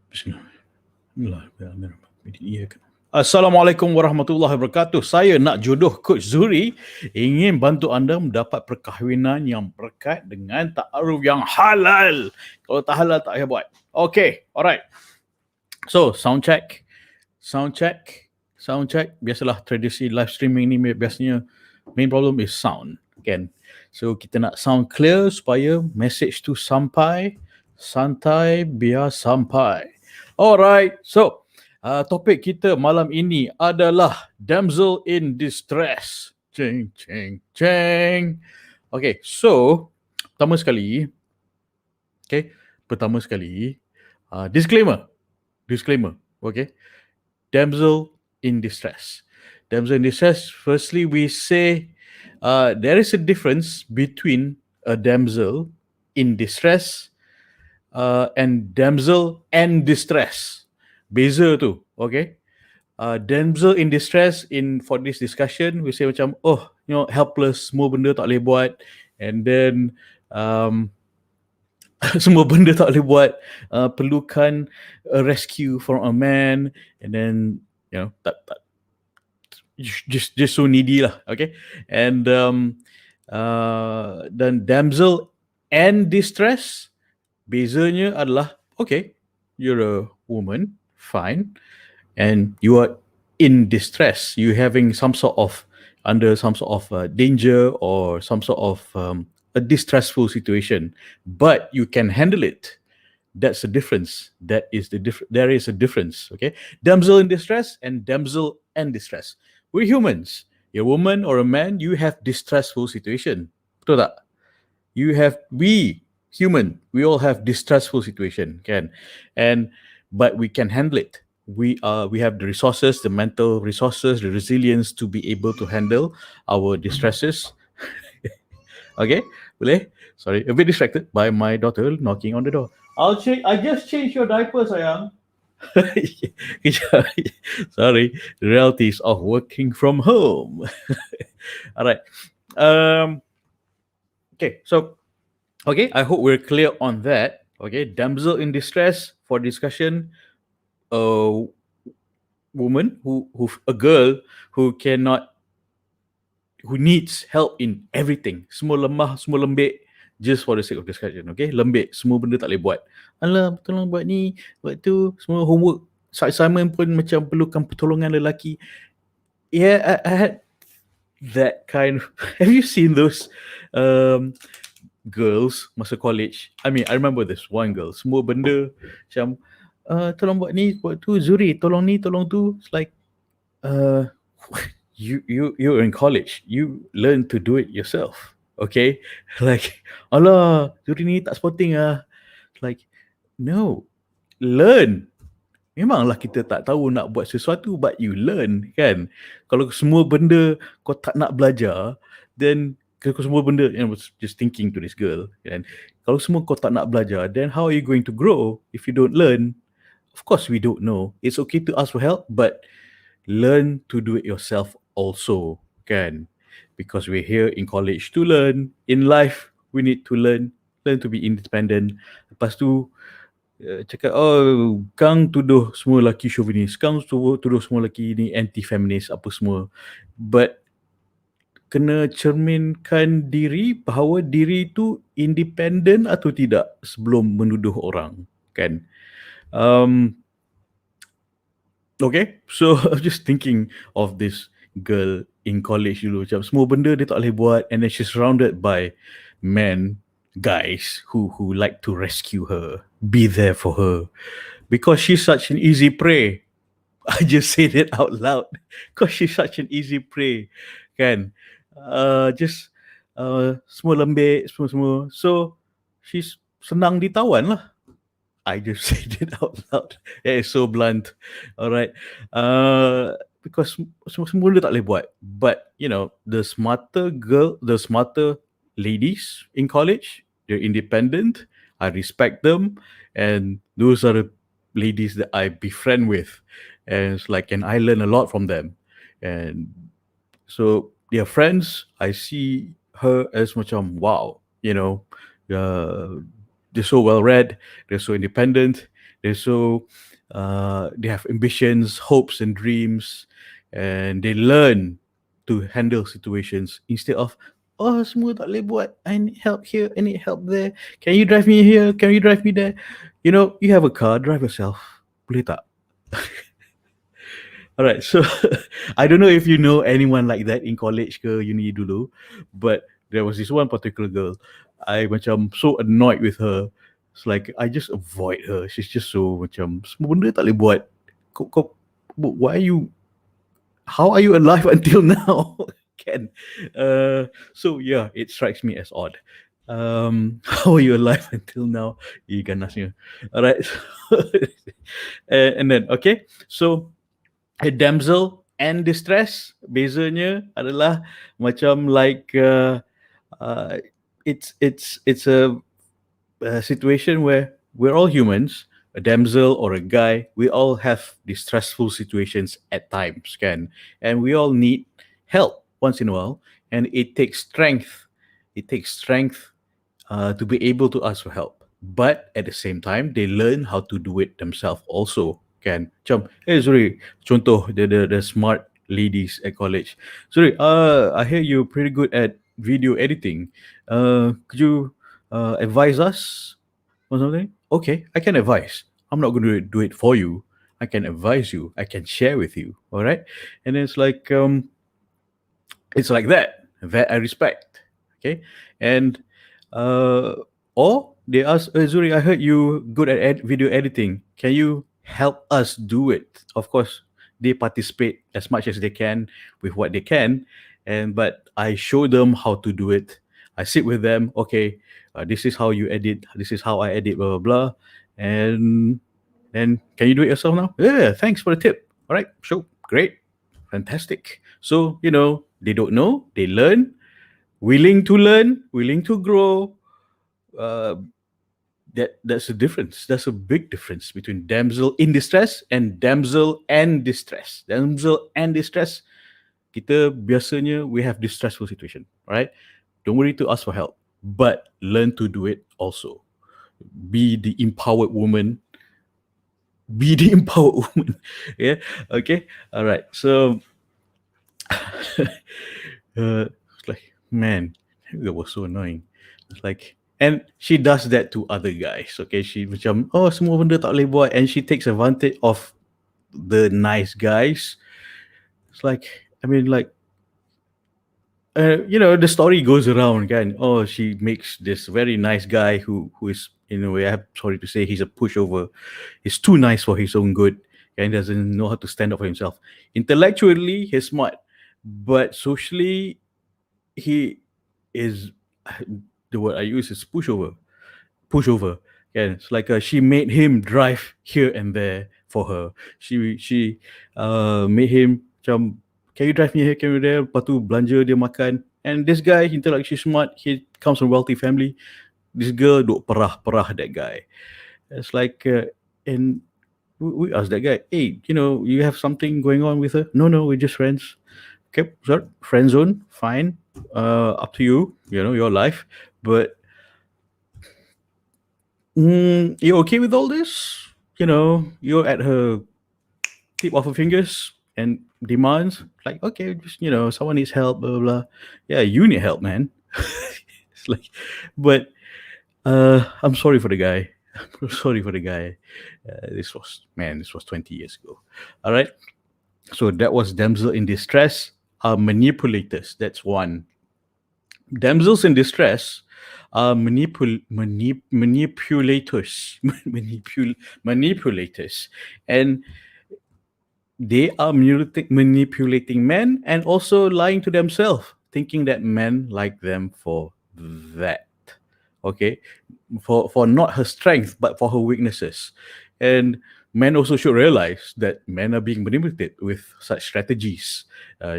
Bismillahirrahmanirrahim. Assalamualaikum warahmatullahi wabarakatuh. Saya nak jodoh Coach Zuri ingin bantu anda mendapat perkahwinan yang berkat dengan ta'aruf yang halal. Kalau tak halal tak payah buat. Okay, alright. So, sound check. Biasalah tradisi live streaming ni biasanya main problem is sound, kan? So, kita nak sound clear supaya message tu sampai, santai biar sampai. Alright, so topik kita malam ini adalah Damsel in Distress. Ceng. Okay, so pertama sekali, disclaimer, okay. Damsel in Distress. Firstly, we say there is a difference between a damsel in distress and damsel and distress. Beza tu, okay? Damsel in distress for this discussion, we say macam, helpless, semua benda tak boleh buat, and then semua benda tak boleh buat, perlukan a rescue from a man, and then, just so needy lah, okay? And then damsel and distress, bezanya adalah, okay, you're a woman, fine, and you are in distress. You're having under some sort of danger or some sort of a distressful situation, but you can handle it. That's the difference. There is a difference, okay? Damsel in distress and damsel and distress. We're humans. You're a woman or a man, you have distressful situation. Betul tak? Human, we all have distressful situation, kan? But we can handle it. We have the resources, the mental resources, the resilience to be able to handle our distresses. Okay, boleh? Sorry, a bit distracted by my daughter knocking on the door. I just changed your diaper, sayang. Sorry, the realities of working from home. Alright. Okay, so I hope we're clear on that. Okay, damsel in distress for discussion. A woman a girl who needs help in everything. Semua lemah, semua lembik, just for the sake of discussion. Okay, lembik, semua benda tak boleh buat. Alah, tolong buat ni, buat tu, semua homework, assignment pun macam perlukan pertolongan lelaki. Yeah, I had that kind of. Have you seen those girls masa college? I mean, I remember this one girl, semua benda macam tolong buat ni, buat tu, Zuri, tolong ni, tolong tu. It's like you're in college, you learn to do it yourself, okay? Like, alah, Zuri ni tak sporting ah. Like, no, learn. Memanglah kita tak tahu nak buat sesuatu, but you learn, kan? Kalau semua benda kau tak nak belajar, then kalau semua benda, I was just thinking to this girl, kan? Kalau semua kau tak nak belajar, then how are you going to grow if you don't learn? Of course, we don't know. It's okay to ask for help, but learn to do it yourself also, kan? Because we're here in college to learn. In life, we need to learn to be independent. Lepas tu, cakap, Kang tuduh semua lelaki chauvinis, Kang tuduh semua lelaki ni anti-feminis, apa semua. But kena cerminkan diri bahawa diri tu independent atau tidak sebelum menuduh orang, kan? Okay, so I was just thinking of this girl in college dulu, macam semua benda dia tak boleh buat, and then she's surrounded by guys who like to rescue her, be there for her, because she's such an easy prey. I just said it out loud, because she's such an easy prey, kan? Semua lembik, semua. So she's senang ditawan lah. I just said it out loud. It's so blunt. Alright. Because semua benda tak boleh buat. But, the smarter ladies in college, they're independent. I respect them. And those are the ladies that I befriend with. And it's like, and I learn a lot from them. And so, their friends, I see her as wow, they're so well read, they're so independent, They're so they have ambitions, hopes, and dreams, and they learn to handle situations instead of, oh, semua tak boleh buat. I need help here, I need help there. Can you drive me here? Can you drive me there? You know, you have a car, drive yourself. Boleh tak? All right, so I don't know if you know anyone like that in college ke uni dulu, but there was this one particular girl. I macam so annoyed with her. It's like I just avoid her. She's just so macam semua benda tak boleh buat. Why are you? How are you alive until now? Can so yeah, it strikes me as odd. How are you alive until now? Ikan nasnya. All right, and then okay, so a damsel and distress bezanya adalah macam like uh, it's a situation where we're all humans, a damsel or a guy, we all have distressful situations at times, can, and we all need help once in a while, and it takes strength. It takes strength to be able to ask for help. But at the same time, they learn how to do it themselves also. Kan? Macam, sorry, contoh the smart ladies at college. Sorry, I hear you're pretty good at video editing. Could you advise us or something? Okay, I can advise. I'm not going to do it for you. I can advise you. I can share with you. All right, and it's like that I respect. Okay, and uh, or they ask, Zuri, I heard you good at video editing. Can you help us do it? Of course, they participate as much as they can with what they can, and but I show them how to do it. I sit with them. Okay, this is how you edit. This is how I edit. Blah blah blah. And then, can you do it yourself now? Yeah, thanks for the tip. All right, sure, great, fantastic. So they don't know, they learn, willing to grow. Uh, that's a difference. That's a big difference between damsel in distress and damsel and distress. Damsel and distress, kita biasanya we have distressful situation, right? Don't worry to ask for help, but learn to do it also. Be the empowered woman. Be the empowered woman. Yeah. Okay. All right. So, it's like, man, that was so annoying. It's like, and she does that to other guys. Okay, she macam, oh, semua benda tak boleh buat, and she takes advantage of the nice guys. It's like, I mean, like, the story goes around, kan? Oh, she makes this very nice guy who is, in a way, I'm sorry to say, he's a pushover. He's too nice for his own good, and doesn't know how to stand up for himself. Intellectually, he's smart, but socially, he is, the word I use is pushover. Yeah, it's like she made him drive here and there for her. She made him macam, can you drive me here, can you there? Lepas tu belanja dia makan. And this guy, intellectually smart, he comes from a wealthy family. This girl duk perah that guy. It's like, and we asked that guy, hey, you have something going on with her? No, we're just friends. Okay, sir, friend zone, fine. Up to you, your life. But you okay with all this? You're at her tip of her fingers and demands like, okay, just someone needs help, blah blah blah. Yeah, you need help, man. It's like, but I'm sorry for the guy. I'm sorry for the guy. This was 20 years ago. All right. So that was damsel in distress. Manipulators. That's one. Damsels in distress are manipulators, manipulators, and they are manipulating men and also lying to themselves, thinking that men like them for that. Okay, for not her strength, but for her weaknesses, and men also should realize that men are being manipulated with such strategies,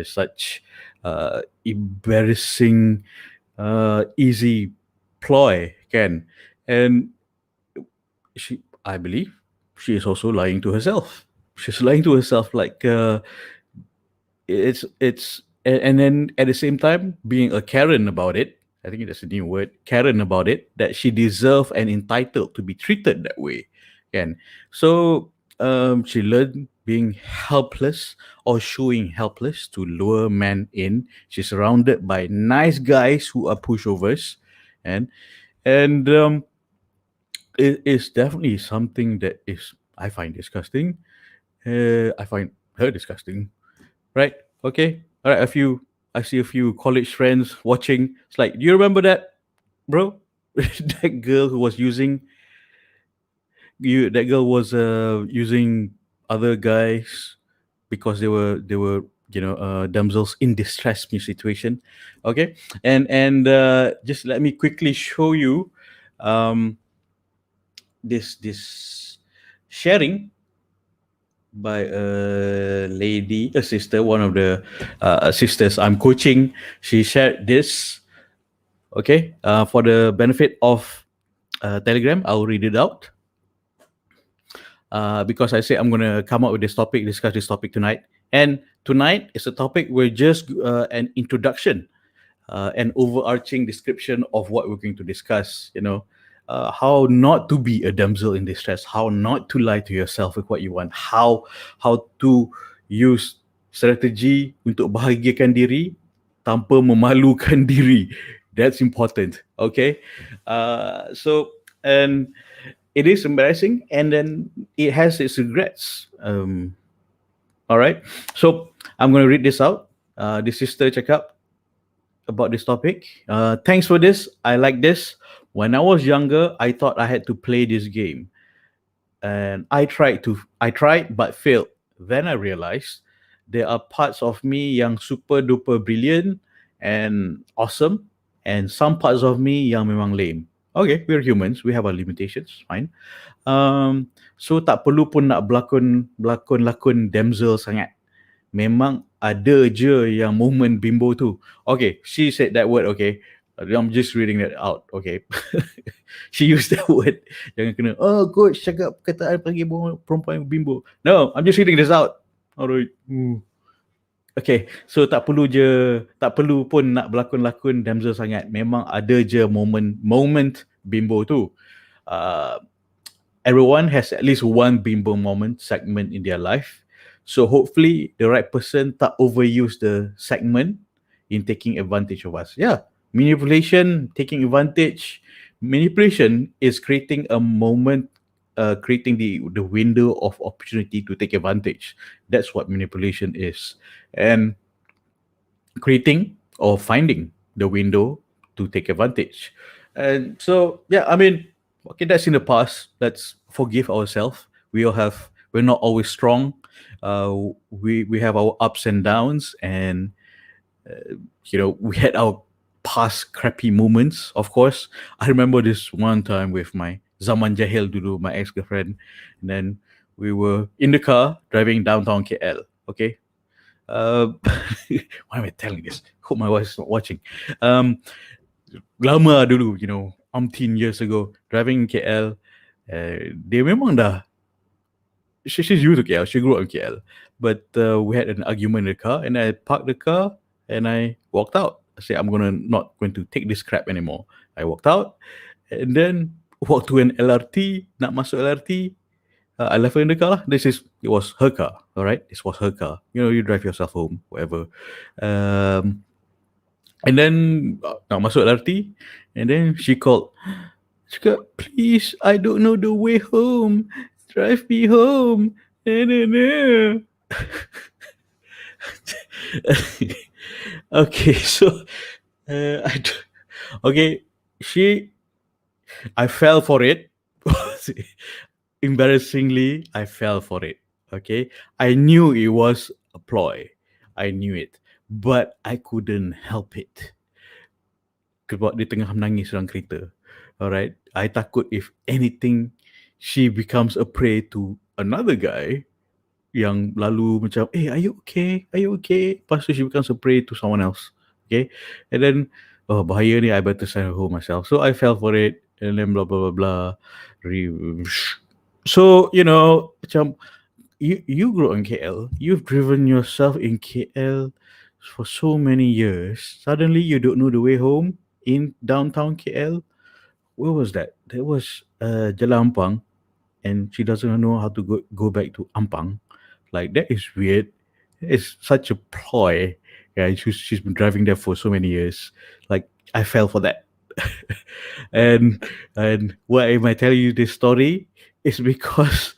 such embarrassing, easy ploy, can, and I believe, she is also lying to herself. She's lying to herself, like, and then at the same time being a Karen about it. I think that's a new word, Karen about it, that she deserved and entitled to be treated that way. And so she learned being helpless or showing helpless to lure men in. She's surrounded by nice guys who are pushovers, and and it is definitely something that is I find disgusting. I find her disgusting. Right? Okay. All right. I see a few college friends watching. It's like, do you remember that, bro? That girl who was using you. That girl was using other guys because they were damsels in distress situation. Okay, and just let me quickly show you um this sharing by a sister, one of the sisters I'm coaching. She shared this. Okay, for the benefit of Telegram, I'll read it out. Because I say I'm going to come up with this topic, discuss this topic tonight. And tonight is a topic where just an introduction, an overarching description of what we're going to discuss. How not to be a damsel in distress, how not to lie to yourself with what you want, how to use strategi untuk bahagiakan diri tanpa memalukan diri. That's important. Okay, so and it is embarrassing, and then it has its regrets. All right, so I'm going to read this out. The sister check up about this topic. Thanks for this. I like this. When I was younger, I thought I had to play this game, and I tried but failed. Then I realized there are parts of me yang super duper brilliant and awesome, and some parts of me yang memang lame. Okay, we're humans. We have our limitations. Fine. So tak perlu pun nak lakon damsel sangat. Memang ada je yang moment bimbo tu. Okay, she said that word. Okay, I'm just reading that out. Okay, she used that word. Jangan kena. Oh, coach cakap perkataan panggil perempuan bimbo. No, I'm just reading this out. Alright. Okay, so tak perlu pun nak berlakon-lakon damsel sangat. Memang ada je moment bimbo tu. Uh, Everyone has at least one bimbo moment segment in their life. So hopefully the right person tak overuse the segment in taking advantage of us. Yeah, manipulation, taking advantage. Manipulation is creating a moment, creating the window of opportunity to take advantage. That's what manipulation is, and creating or finding the window to take advantage. And so, yeah, I mean, okay, that's in the past. Let's forgive ourselves. We're not always strong. We have our ups and downs, and we had our past crappy moments. Of course, I remember this one time with my zaman jahil dulu, my ex girlfriend, and then we were in the car driving downtown KL. Okay, why am I telling this? Hope my wife is not watching. Lama dulu, umpteen years ago, driving in KL. Dia memang dah. She's used to KL. She grew up in KL, but we had an argument in the car, and I parked the car and I walked out. I said, I'm not going to take this crap anymore. I walked out, and then walked to an LRT. Nak masuk LRT, I left her in the car lah. It was her car, all right? This was her car. You drive yourself home, whatever. And then nak masuk LRT, and then she called. She called, please, I don't know the way home. Drive me home. No, no, no. Okay, so okay, I fell for it. Embarrassingly, I fell for it. Okay, I knew it was a ploy. I knew it, but I couldn't help it. Sebab dia tengah menangis dalam kereta. Alright, I takut if anything, she becomes a prey to another guy yang lalu macam, are you okay? Are you okay? Lepas tu she becomes a prey to someone else. Okay, and then bahaya ni, I better send her home myself. So I fell for it, and then blah blah blah blah. So macam you grew up in KL, you've driven yourself in KL for so many years. Suddenly you don't know the way home in downtown KL. Where was that? That was Jalan Ampang. and she doesn't know how to go back to Ampang. Like that is weird. It's such a ploy. Yeah, she's been driving there for so many years. Like I fell for that. and and why am I telling you this story? Is because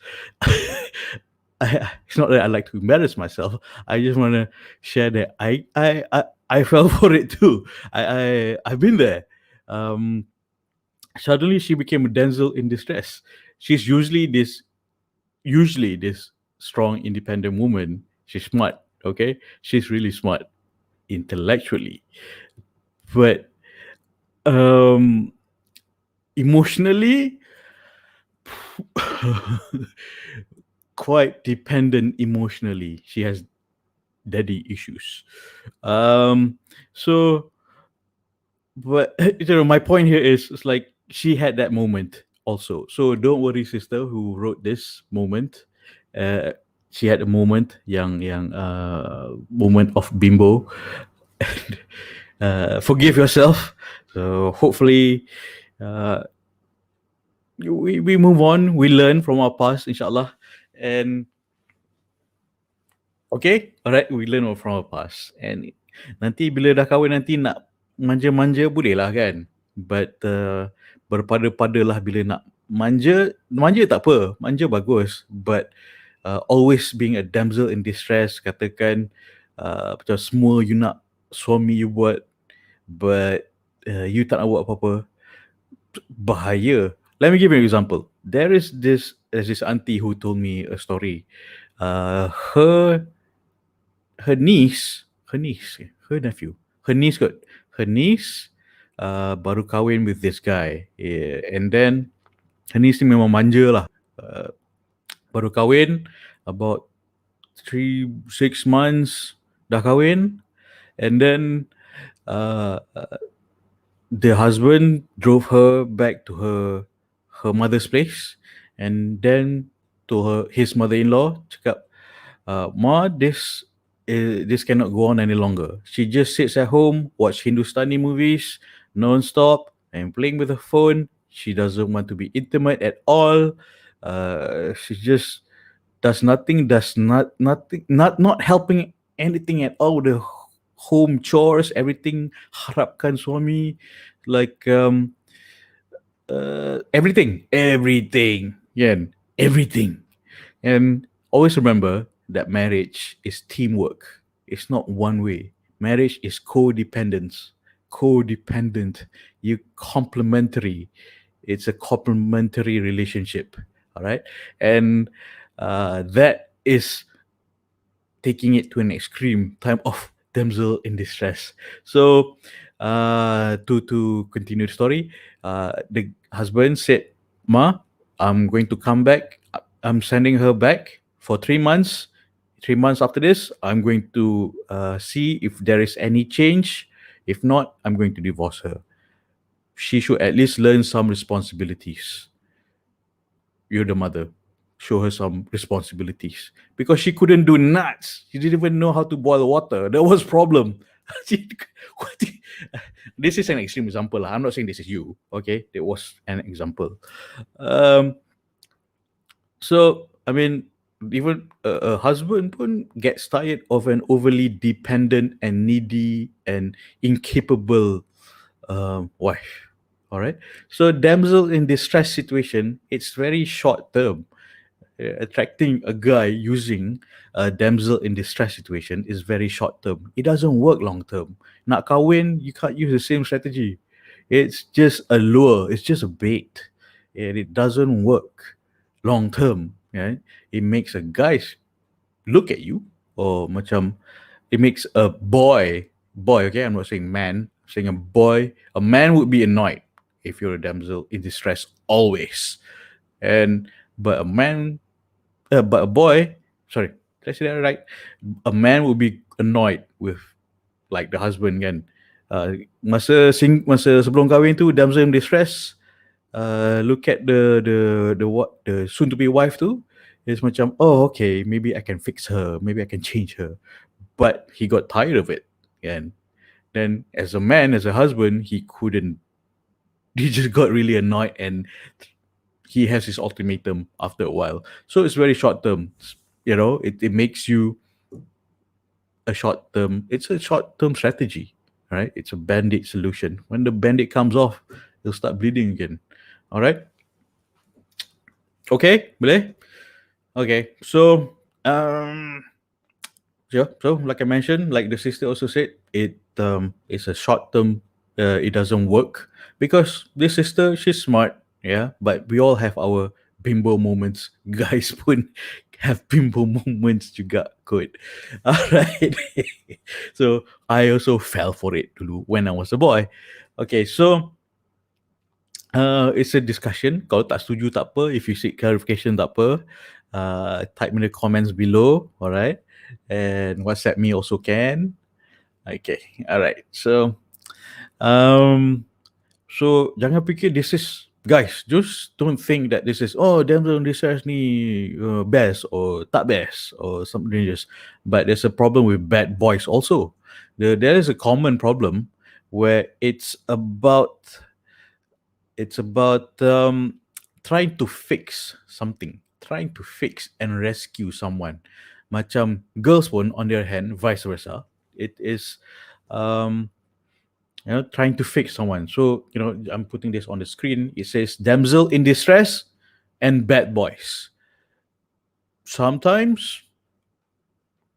it's not that I like to embarrass myself. I just want to share that I fell for it too. I've been there. Um, Suddenly she became a damsel in distress. She's usually this strong, independent woman. She's smart. Okay, she's really smart intellectually, but um, emotionally, quite dependent emotionally. She has daddy issues. Um, so, but my point here is, it's like she had that moment also. So don't worry, sister, who wrote this moment. Uh, she had a moment, yang moment of bimbo. Forgive yourself. So hopefully, uh, we move on. We learn from our past, inshallah, and okay, alright, we learn from our past. And nanti bila dah kahwin nanti nak manja-manja boleh lah kan. But berpada-padalah bila nak manja, manja tak apa, manja bagus. But always being a damsel in distress, katakan macam semua you nak suami you buat, but you tak nak buat apa-apa, bahaya. Let me give you an example. There's this auntie who told me a story. Her her nephew, her niece got her niece baru kahwin with this guy, yeah, and then her niece ni memang manja lah. Baru kahwin about 3 6 months dah kahwin, and then uh, the husband drove her back to her mother's place, and then to his mother-in-law cakap, Ma, this cannot go on any longer. She just sits at home, watch Hindustani movies non-stop, and playing with her phone. She doesn't want to be intimate at all. She just does nothing, not helping anything at all. The home chores, everything, harapkan suami, like everything, yeah, everything. And always remember that marriage is teamwork. It's not one way. Marriage is codependence. Codependent. You complementary. It's a complementary relationship. All right. And that is taking it to an extreme time of damsel in distress. So to continue the story, the husband said, Ma, I'm going to come back. I'm sending her back for 3 months. 3 months after this, I'm going to see if there is any change. If not, I'm going to divorce her. She should at least learn some responsibilities. You're the mother. Show her some responsibilities, because she couldn't do nuts. She didn't even know how to boil water. That was problem. This is an extreme example. I'm not saying this is you. Okay, that was an example. Um, so I mean, even a husband pun gets tired of an overly dependent and needy and incapable wife. All right. So damsel in distress situation, it's very short term. Attracting a guy using a damsel in distress situation is very short term. It doesn't work long term. Nak kahwin, you can't use the same strategy. It's just a lure. It's just a bait, and it doesn't work long term. Right? It makes a guy look at you, or macam it makes a boy. Okay, I'm not saying man. I'm saying a boy. A man would be annoyed if you're a damsel in distress always, and but a man but a boy, sorry, did I say that right? A man will be annoyed with like the husband kan. Masa sebelum kahwin tu damsel in distress, look at the soon to be wife tu, is macam, oh okay, maybe I can fix her, maybe I can change her. But he got tired of it, and then as a man, as a husband, he couldn't. He just got really annoyed, and he has his ultimatum after a while. So it's very short term. It makes you it's a short term strategy, right? It's a band-aid solution. When the band-aid comes off, it'll start bleeding again. All right. Okay, boleh? Okay. So like I mentioned, like the sister also said, it's a short term. It doesn't work because this sister, she's smart, yeah. But we all have our bimbo moments. Guys pun have bimbo moments juga kot. Alright. So I also fell for it dulu when I was a boy. Okay, so it's a discussion. Kalau tak setuju tak apa. If you seek clarification tak apa. Type in the comments below. Alright. And WhatsApp me also can. Okay. Alright. Um, so jangan fikir this is guys. Just don't think that this is Damsel in Distress ni best or tak best or something dangerous. But there's a problem with bad boys also. There is a common problem where it's about trying to fix something, trying to fix and rescue someone. Macam girls pun on their hand, vice versa. It is um, trying to fix someone. So, I'm putting this on the screen. It says damsel in distress and bad boys. Sometimes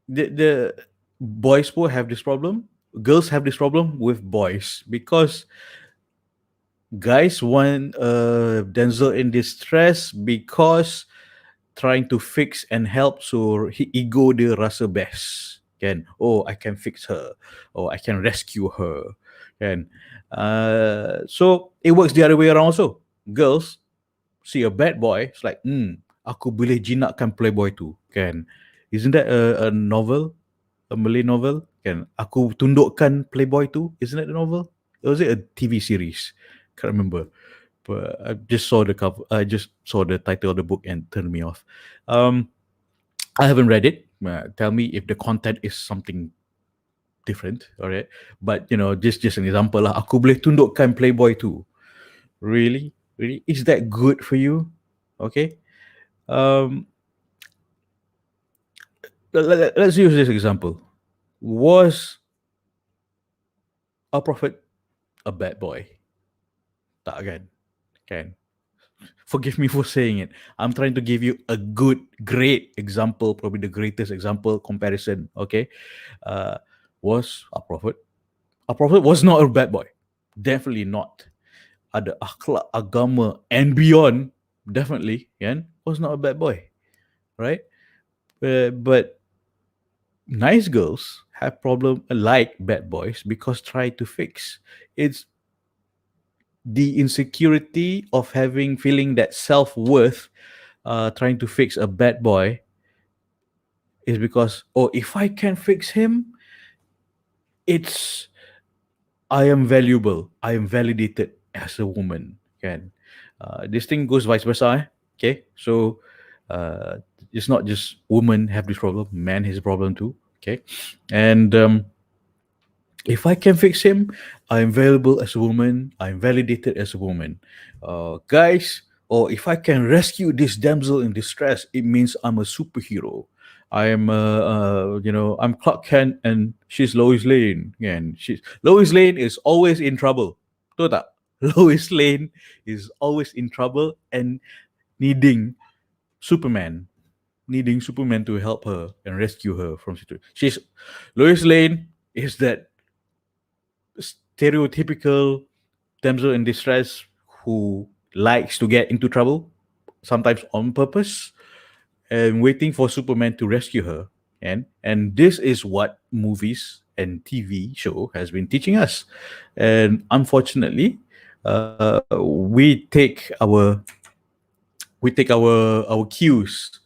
the boys will have this problem. Girls have this problem with boys because guys want Denzel in distress because trying to fix and help so ego dia rasa best kan. Oh, I can fix her, or I can rescue her kan. So it works the other way around also. Girls see a bad boy, it's like aku boleh jinakkan playboy tu kan. Isn't that a novel, a Malay novel kan? Aku tundukkan playboy tu, isn't that the novel? Or was it a TV series? Can't remember. But I just saw the cover. I just saw the title of the book and turned me off. I haven't read it. Tell me if the content is something different. All right, but just an example lah. Aku boleh tundukkan Playboy tu. Really, is that good for you? Okay. Let's use this example. Was a prophet a bad boy? Tak kan? Kan? Forgive me for saying it. I'm trying to give you a great example, probably the greatest example comparison. Okay, was a prophet? A prophet was not a bad boy. Definitely not. Ada akhlak, agama, and beyond. Definitely, was not a bad boy, right? But nice girls have problem like bad boys because try to fix. It's the insecurity of feeling that self-worth, trying to fix a bad boy is because, if I can fix him, it's I am valuable, I am validated as a woman. Can this thing goes vice versa? Okay, so it's not just women have this problem, man has a problem too. Okay, and if I can fix him, I'm valuable as a woman. I'm validated as a woman. Guys, or if I can rescue this damsel in distress, it means I'm a superhero. I'm Clark Kent and she's Lois Lane. And Lois Lane is always in trouble. Tahu tak? Lois Lane is always in trouble and needing Superman, to help her and rescue her from situation. Lois Lane is that stereotypical damsel in distress who likes to get into trouble, sometimes on purpose, and waiting for Superman to rescue her. And this is what movies and TV show has been teaching us. And unfortunately, we take our cues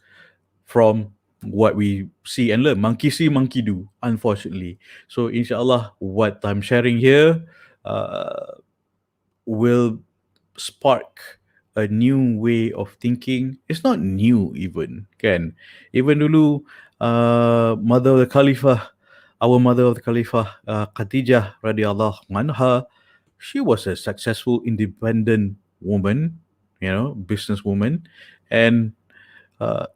from what we see and learn. Monkey see, monkey do, unfortunately. So inshallah, what I'm sharing here will spark a new way of thinking. It's not new even, kan? Even dulu, mother of the Khalifah, our mother of the Khalifah, Khadijah radiallahu anha, she was a successful, independent woman, businesswoman, and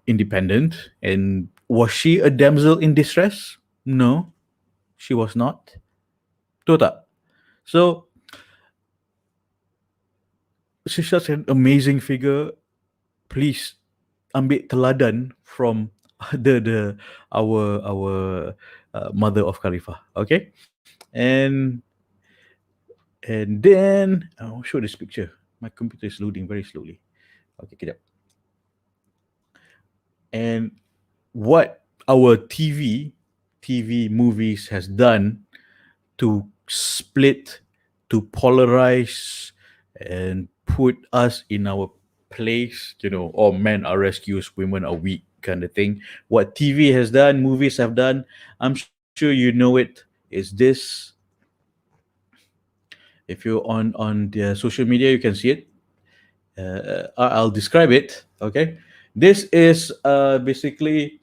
independent. And was she a damsel in distress? No, she was not. Betul tak? So she's such an amazing figure. Please ambil teladan from the our mother of Khalifah. Okay, and then I'll show this picture. My computer is loading very slowly. Okay, kejap. And what our TV movies has done to split, to polarize, and put us in our place, or men are rescuers, women are weak, kind of thing. What TV has done, movies have done, I'm sure you know it, is this. If you're on the social media, you can see it. I'll describe it. Okay, this is basically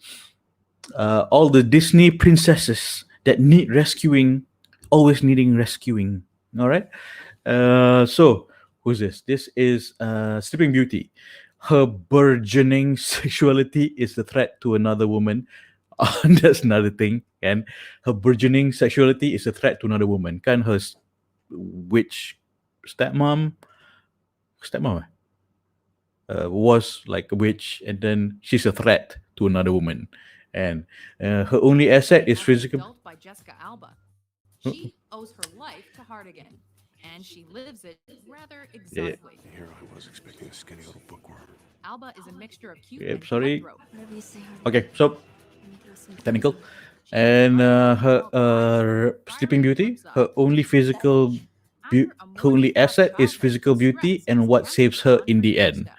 all the Disney princesses that need rescuing, always needing rescuing. All right. So who's this? This is Sleeping Beauty. Her burgeoning sexuality is a threat to another woman. That's another thing. And her burgeoning sexuality is a threat to another woman. Kan her witch stepmom, stepmom was like a witch, and then she's a threat to another woman. And her only asset is physical. Adult by Jessica Alba. She owes her life to Hardigan, and she lives it rather Yeah, yeah. exotically. Here I was expecting a skinny little bookworm. Alba is a mixture of cute Yep, and sorry. cutthroat. Whatever you say, Hardy. Okay, so technical. And her Sleeping Beauty, her only physical, her only asset is physical beauty, and what saves her in the end.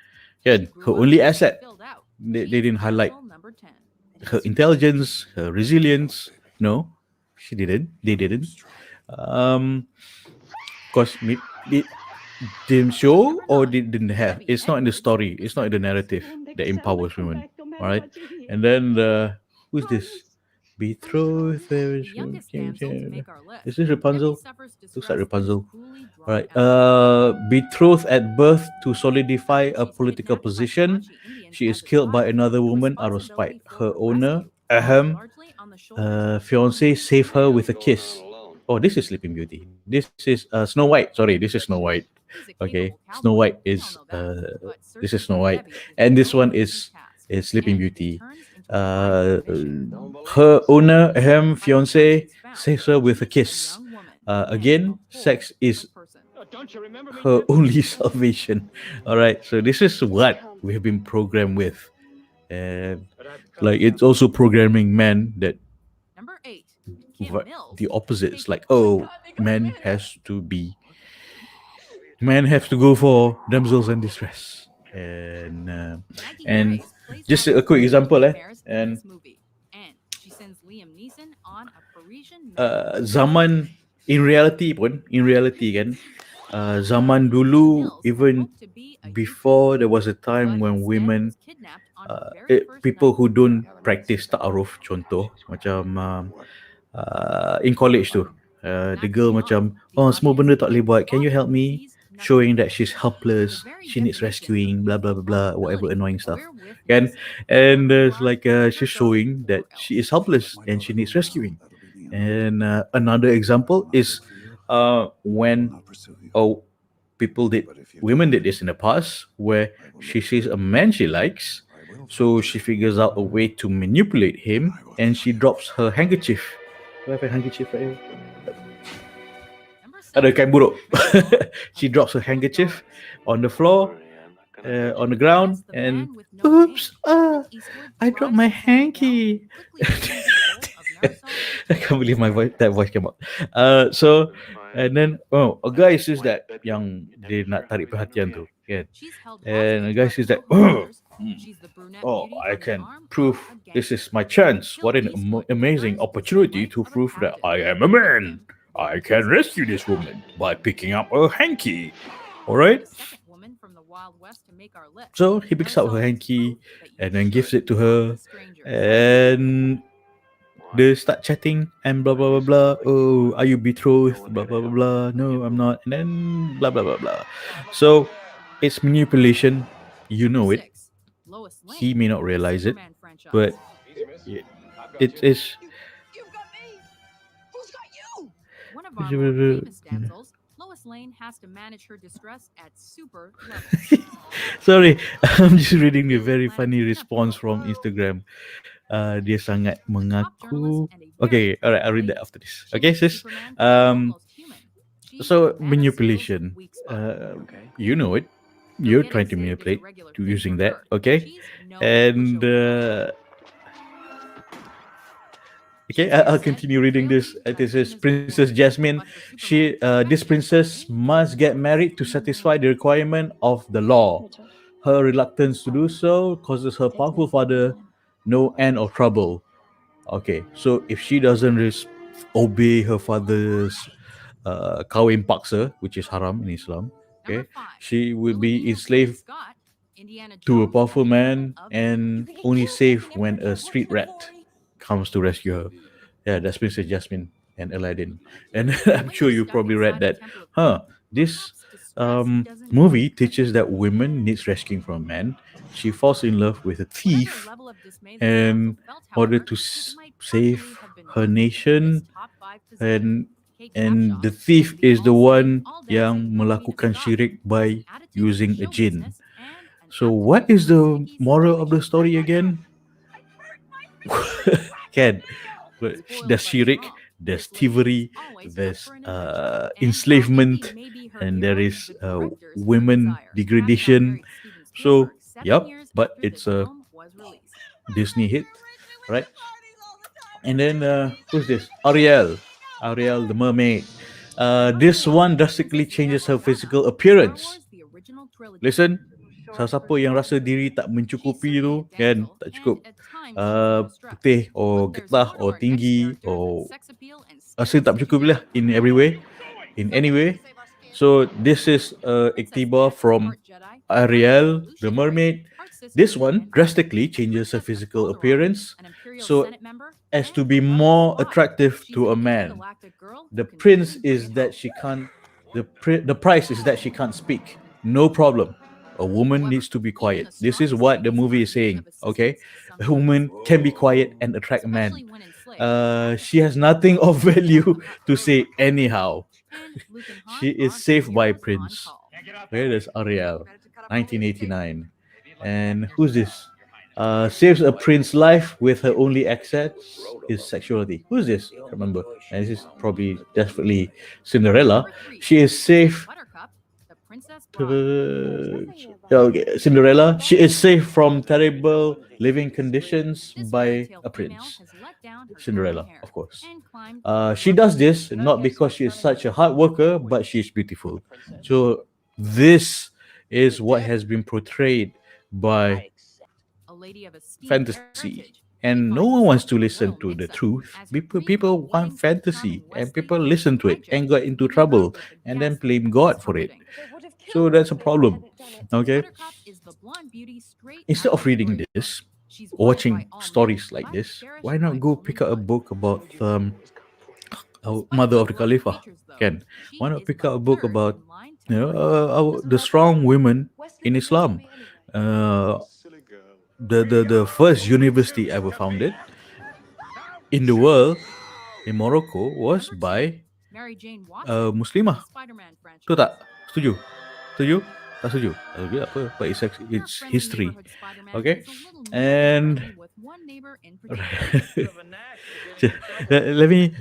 Yeah, her only asset. They didn't highlight her intelligence, her resilience. No, she didn't. They didn't. Because it didn't show or they didn't have. It's not in the story. It's not in the narrative that empowers women. All right. And then who's this? Betrothed. The youngest damsel to make our list. Is this If he Rapunzel? suffers Looks like distress, it is Rapunzel. coolly drawn All right. out. Betrothed at birth to solidify a She's political kidnapped by position. Comanche Indians She is as a killed by child. another The woman out of spite. responsibility for Her her owner, rescue rests Ahem, largely on the shoulders of fiance, Soulmate. save her with a Going on kiss. alone. Oh, this is Sleeping Beauty. This is Snow White. Sorry, this is Snow White. He's a Okay, capable Snow cowboy. White We all is know that. But this is searching Snow for White, Debbie is and this no one easy is task. Sleeping And if it Beauty. turns into a live exhibition, Don't believe Her us? owner, Ahem, by the time fiance, she's found, saves her with a she's a kiss. young woman and a Again, whole sex is different person. Don't you remember me, her Jim? only salvation. All right, so this is what we've been programmed with, and like it's also programming men that Number 8, Kim Mills. the opposite. It's like, Oh my oh, God, they got men rid of has to be, men have to go for damsels in distress. Maggie And Grace plays just one of a the quick leading example, affairs in and this movie, and she sends Liam Neeson on a Parisian medical zaman in reality kan, zaman dulu, Mills had even hoped to be a before there UP was a agent, time but when instead women was kidnapped on her very first people night who in don't Europe. practice ta'aruf, contoh macam in college tu, the Maggie girl Young, macam, the oh, semua benda audience tak boleh gets buat, can you lots help and me, sees nothing. showing that she's The helpless, very she needs definition of rescuing, blah blah youthful blah blah, whatever vulnerability. annoying stuff. We're with And Neeson. and there's Our like let her she's go showing or that she is else. helpless and she needs rescuing. And another example is when oh people did women did this in the past, where she sees a man she likes, so she figures out a way to manipulate him, and she drops her handkerchief. Do I have a handkerchief right here? Number Ada 7, kain buruk. Chrissy Hall, She A drops her Fistful of handkerchief Dollars. on the Don't floor, worry, I'm not gonna hurt on the you. ground, As the and man with no name, oops, Clint Eastwood I dropped tries my to calm him down hanky. and quickly assumes the role of Marisol I can't believe my voice, that voice came out. It's So, been fine. and then a guy says that yang dia nak tarik perhatian tu, kan? She's held And a hostage guy by the says that, Mohawkers. She's the brunette oh, beauty I on the can arm prove of a this gangster. is my chance. Until What an Eastwood amazing returns the opportunity sunlight to of a prove that captain. I am a With man. him, I they can escape. rescue this woman by picking up her hanky. All right. The second woman from the Wild West to make our list. So he picks up her Marisol is hanky proof that you and then should gives it to talk her, with strangers. and they start chatting and blah blah blah blah. Oh, are you betrothed? Blah blah blah blah. No, I'm not. And then blah blah blah blah. So It's manipulation. You Number know it. 6. Lois Lane. He may not in the realize it, Superman franchise. but Easy, miss. it, I've got it you. is. You've got me. Who's got you? One of our more famous damsels, Lois Lane has to manage her distress at super levels. Sorry, I'm just reading the Real very Atlantic funny peanut response brittle. from Instagram. Dia sangat Top journalist mengaku. and a Okay, very alright, I'll popular read that lady. after this. She Okay, makes sis. Superman feel Um, almost human. She so is Man of Steel's manipulation. weak spot. Okay. You know it. Though You're getting trying to saved is a manipulate regular to thing using for that. her. Okay, She's no and pushover. okay, She's I'll upset continue reading Fairview this. tried This to is win his Princess reward, Jasmine. but for Superman, This friendship princess means must get married to satisfy the requirement of the law. Her reluctance to do so causes her powerful father no end of trouble. Okay, so if she doesn't obey her father's kawin paksa, which is haram in Islam, okay, Number 5. she will be Filipino enslaved Scott, Indiana to a Jones, powerful and the Temple man of and You only can't make safe an when emperor a do what's street for rat glory. comes to rescue her. Yeah, that's Princess Jasmine and Aladdin. And I'm When sure you're you stuck probably read inside a that. temple of Huh, doom, this perhaps distress doesn't movie need teaches punishment. that women needs rescuing from men. She falls in love with a Whatever thief level of dismay the damsel in felt, order however, to it might actually save have been her worth it to win this nation, top 5 position. and Kate and Capshaw, the as thief the is the all-singing, one all-dancing yang Wilhelmina melakukan Scott, syirik has by an attitude for using a show jinn. business and an So what aptitude is for the sticky moral of the situations. story again? Can but Spoiled there's but shirk, strong, there's this lady is thievery, always up there's for an adventure. And while Iggy enslavement, may be her and there hero, is the director's her women desire. Capshaw degradation. married Steven So Spielberg 7 yep, years but after the it's a film was released. Disney hit, right? And then who's this? Ariel the mermaid. This one drastically Princess Leia changes her Organa physical in Star appearance. Wars The Original Trilogy. Listen, siapa yang rasa diri tak She's mencukupi certainly tu a kan, damsel, tak and cukup at times she's a distress. putih or But there's getah more to or our next tinggi character than or sex appeal and rasa tak stereotypes. mencukupi lah in every way, in any way. So this is Princess iktibar Leia, from part Jedi, part Ariel the revolutionary, mermaid. part sister, This one and part drastically the changes her Princess of physical Alderaan, appearance an Imperial so Senate member, as to and be a loving more spy. attractive She's to a an man. intergalactic girl The who can prince really bring is it that home. she can't. The price is that she can't speak. No problem. A woman However, needs to be even quiet. the This is strongest what the ladies movie are is in need saying. of Okay, assistance a sometimes, woman can be quiet and attract a man. especially when enslaved. She has nothing of value to say anyhow. And Luke and Han She is are her saved by heroes on Prince. call. Okay, that's Ariel, 1989. And who's this? Saves a prince's life with her only access is sexuality. Who's this? Can't remember. And this is probably definitely Cinderella. Number 3. She is saved. Buttercup, the princess bride. Okay, Cinderella. She is saved from terrible living conditions This fairy by tale a female prince. has let down her Cinderella, curly hair of course. and climbed She does this not because she is such a hard worker, but she is beautiful. So this is what has been portrayed by a lady of esteemed fantasy, heritage. and She no finds one wants herself to in a listen royal to the mix-up truth. as her People dream people of want wedding Prince fantasy, Charming and Wesley people is listen to it hijacked and got into and trouble, delivered with a and then ghastly blame God twist for it. comforting. So that's a problem. Okay, Buttercup is the blonde beauty straight instead out of of a reading storybook. this, She's wanted by watching all men, stories like but this, cherished why not by go only pick up a one. book about Despite mother the of the glowing Khalifa? features, though, Can she why not is pick but up a book third about in line to marry. the strong women in Islam? Silly girl. The first university ever founded in the world in Morocco was Number 2. by Mary Jane Watson, Muslimah. the Spider-Man Tu franchise. tak? Setuju? Setuju? Tak setuju? Tak setuju apa? But it's Your it's friendly history. neighborhood Spider-Man Okay? is a little more And friendly with one neighbor in particular.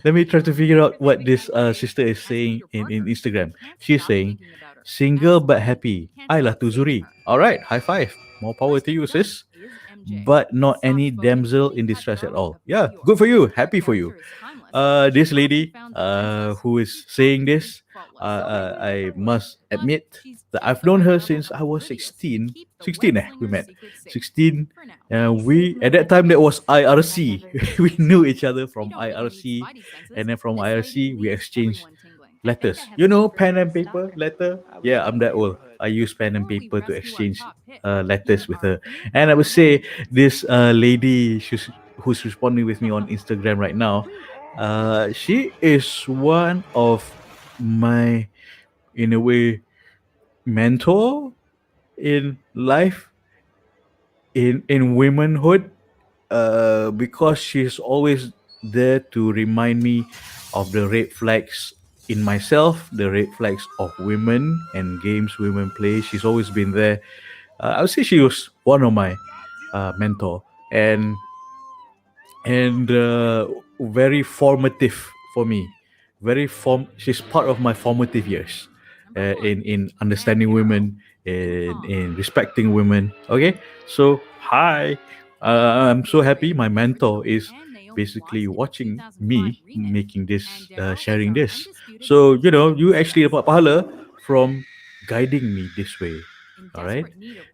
let me try to figure out what this sister is As saying Peter in Parker, Instagram. you can't She's stop saying thinking about her. single As but Spidey, happy. you can't I lah stop tu saving Zuri. her. All right, high five. More power to Kristen you, Dunst sis. is MJ, But the not any soft-spoken, damsel in clean-cut distress at girl all. of Yeah, New York. good for you. Her Happy for you. character is timeless. This She lady, often found the princess who is who saying happens this, faultless. I must But admit she's that just I've the known right her level since of I was oblivious to 16. keep the 16 web we slinger's met. secret safe. 16. For now. We at that time that was IRC. We knew each other from You don't really need IRC, Spidey senses. and then from This lady IRC we leaves exchanged everyone tingling. letters. have You a know, secret pen in and paper stock. letter. Yeah, I'm that old. I use pen and Before we paper to rescue our exchange top pick, letters here with are her. a few And I would say honorable mentions. this lady who's responding with me on Instagram right now, she is one of my, in a way, mentor in life, in womanhood, because she's always there to remind me of the red flags in myself, the red flags of women and games women play. She's always been there. I would say she was one of my mentor, and very formative for me. She's part of my formative years, in understanding women, in respecting women. Okay, so hi, I'm so happy my mentor is basically watching me making this, sharing this. So you actually dapat pahala from guiding me this way. All right.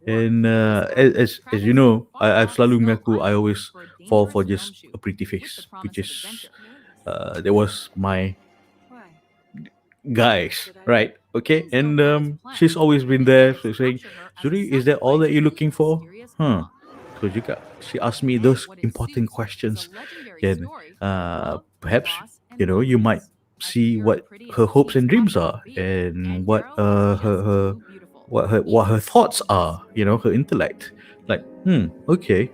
And as you know, I've selalu mengaku I always fall for just a pretty face, which is that was my guys, right? Okay, and she's always been there, so saying, Zuri, is that all that you're looking for? Huh? So she asked me those important questions, and perhaps you might see what her hopes and dreams are, and what her thoughts are, her intellect. Like, okay.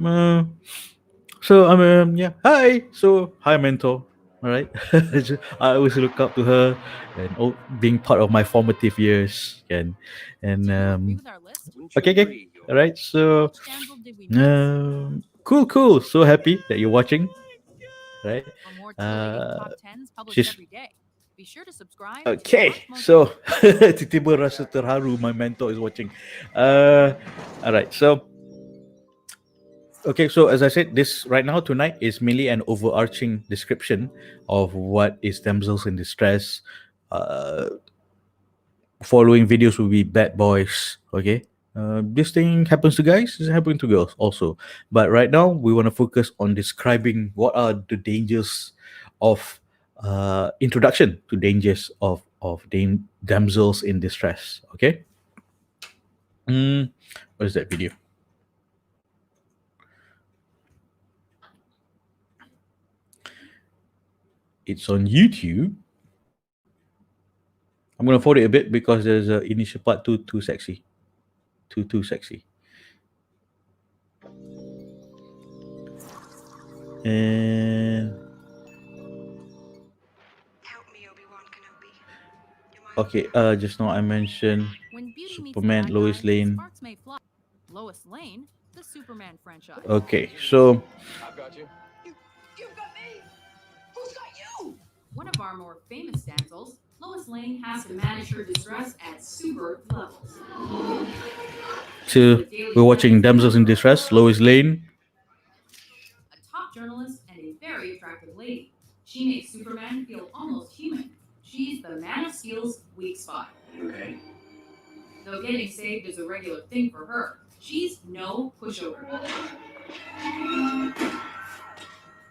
Uh, so yeah, hi. So hi, mentor. All right. I always look up to her, and being part of my formative years, and okay, okay. All right. So cool. So happy that you're watching. Right. For more titillating Uh, top tens published she's every day. Be sure to subscribe. okay. Watch So tiba-tiba rasa terharu. My mentor is watching. All right. So okay, so as I said, this right now tonight is mainly an overarching description of what is damsels in distress. Uh, Following videos will be bad boys. Okay, this thing happens to guys. It's happening to girls also. But right now we want to focus on describing what are the dangers of introduction to dangers of damsels in distress. Okay. What is that video? It's on YouTube. I'm gonna forward it a bit because there's a initial part too sexy, too sexy. And Help me, Obi-Wan Kenobi. okay, just now I mentioned When beauty meets Superman, the bad Lois guy, Lane. sparks may fly. Lois Lane, the Superman franchise. Okay, so I've got you. You've got me. Who's got you? One of our more famous damsels, Lois Lane has to manage her distress at super levels. we're watching Damsels in Distress, Lois Lane. A top journalist and a very attractive lady. She makes Superman feel almost human. She's the Man of Steel's weak spot. Okay. Though getting saved is a regular thing for her, she's no pushover.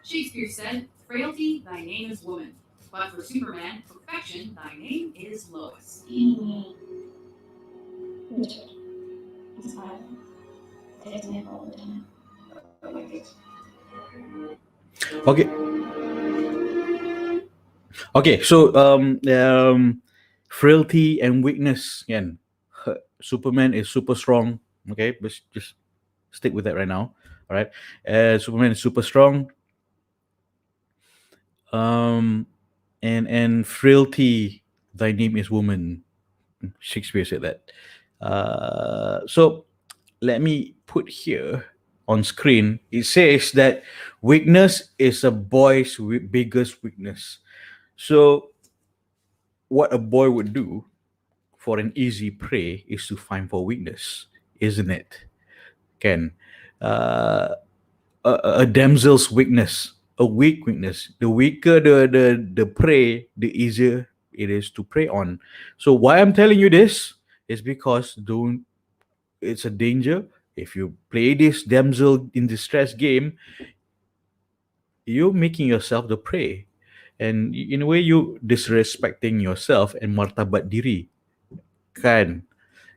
Shakespeare said, "Frailty, thy name is woman." But for Superman, perfection, thy name is Lois. Richard. He's violent. Takes me up all the time. Okay. Okay, so frailty and weakness again. Superman is super strong. Okay, but just stick with that right now. All right. Superman is super strong. And frailty, thy name is woman. Shakespeare said that. So let me put here on screen. It says that weakness is a boy's biggest weakness. So what a boy would do for an easy prey is to find for weakness, isn't it? Can a damsel's weakness, a weak weakness. The weaker the prey, the easier it is to prey on. So why I'm telling you this is because don't it's a danger. If you play this damsel in distress game, you're making yourself the prey. And in a way, you disrespecting yourself and martabat diri, kan?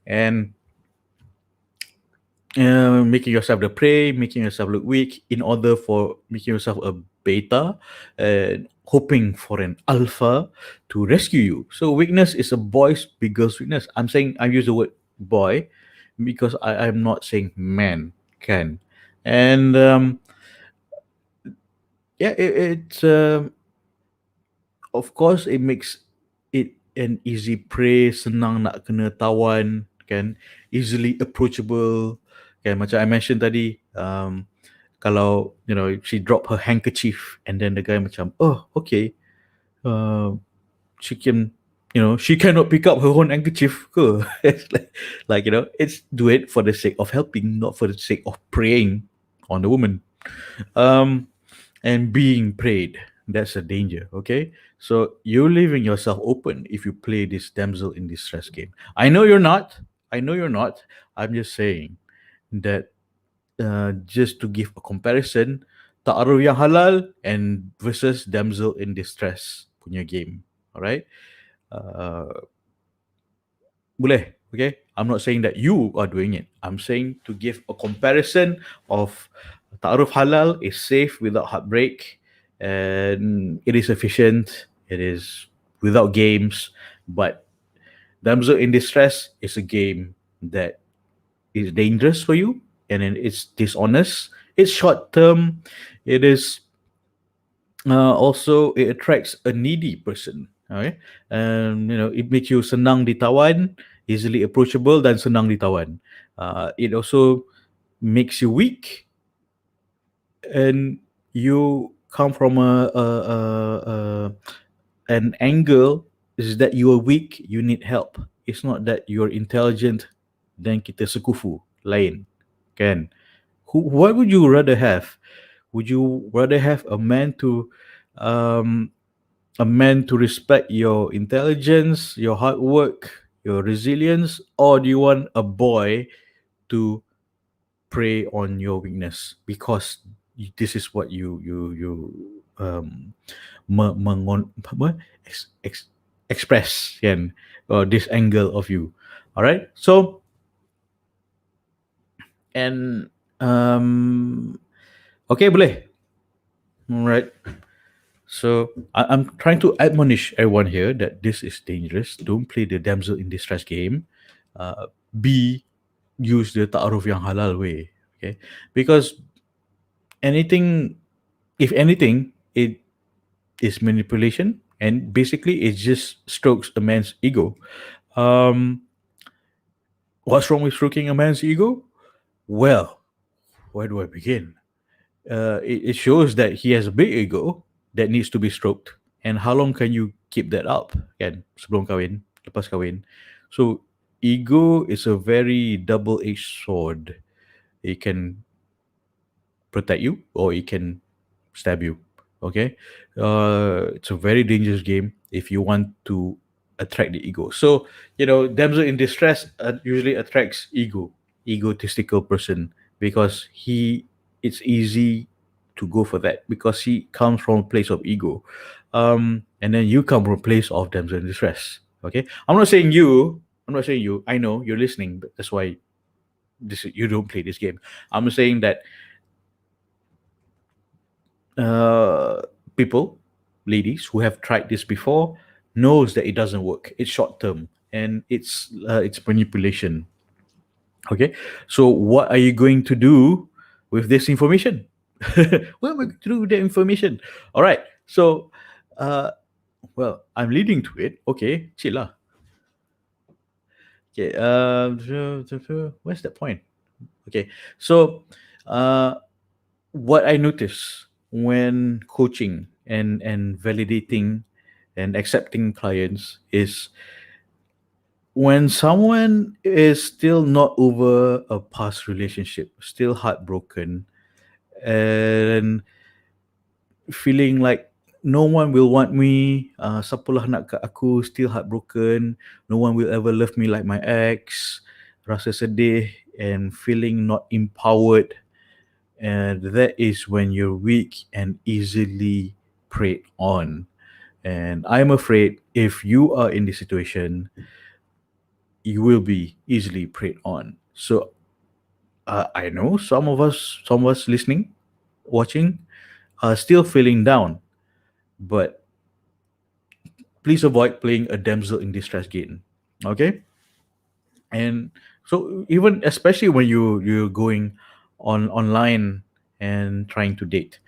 And making yourself the prey, making yourself look weak in order for making yourself a beta, and hoping for an alpha to rescue you. So weakness is a boy's biggest weakness. I use the word boy because I'm not saying man can. And yeah, it's of course it makes it an easy prey, senang nak kena tawan kan, easily approachable kan, macam I mentioned tadi, kalau she drop her handkerchief and then the guy macam, oh okay, uh, she can, she cannot pick up her own handkerchief ke. It's like it's do it for the sake of helping, not for the sake of preying on the woman. um and being preyed, that's a danger. Okay, so you're leaving yourself open if you play this damsel in distress game. I know you're not. I'm just saying that, just to give a comparison, ta'aruf yang halal and versus damsel in distress punya game. Alright, uh, boleh. Okay, I'm not saying that you are doing it. I'm saying to give a comparison of ta'aruf halal is safe without heartbreak, and it is efficient, it is without games. But damsel in distress is a game that is dangerous for you, and then it's dishonest, it's short term, it is also it attracts a needy person. Okay, and it makes you senang ditawan, easily approachable dan senang ditawan. It also makes you weak, and you come from an angle is that you are weak, you need help. It's not that you're intelligent then kita sekufu lain kan. What would you rather have? Would you rather have um a man to respect your intelligence, your hard work, your resilience, or do you want a boy to prey on your weakness because this is what you apa, express kan, or this angle of you. All right, so and okay, boleh. All right. So I'm trying to admonish everyone here that this is dangerous. Don't play the damsel in distress game. B, use the ta'aruf yang halal way. Okay, because anything, if anything, it is manipulation, and basically it just strokes a man's ego. Um, what's wrong with stroking a man's ego? Well, where do I begin? It shows that he has a big ego that needs to be stroked. And how long can you keep that up? Kan, sebelum kahwin, lepas kahwin. So ego is a very double-edged sword. It can protect you or it can stab you. Okay, it's a very dangerous game if you want to attract the ego. So damsel in distress usually attracts egotistical person, because it's easy to go for that because he comes from a place of ego, and then you come from a place of damsel in distress. Okay, I'm not saying you. I know you're listening, but that's why you don't play this game. I'm saying that uh, people, ladies who have tried this before, knows that it doesn't work. It's short term and it's manipulation. Okay, so what are you going to do with this information? What am I going to do with that information? All right, so well, I'm leading to it. Okay, chill lah. Okay, where's that point? Okay, so what I notice when coaching and validating and accepting clients is when someone is still not over a past relationship, still heartbroken, and feeling like no one will want me, siapalah nak kat aku, still heartbroken, no one will ever love me like my ex, rasa sedih and feeling not empowered, and that is when you're weak and easily preyed on. And I'm afraid if you are in this situation, you will be easily preyed on. So I know some of us listening, watching, are still feeling down, but please avoid playing a damsel in distress game. Okay, and So even especially when you're going online and trying to date,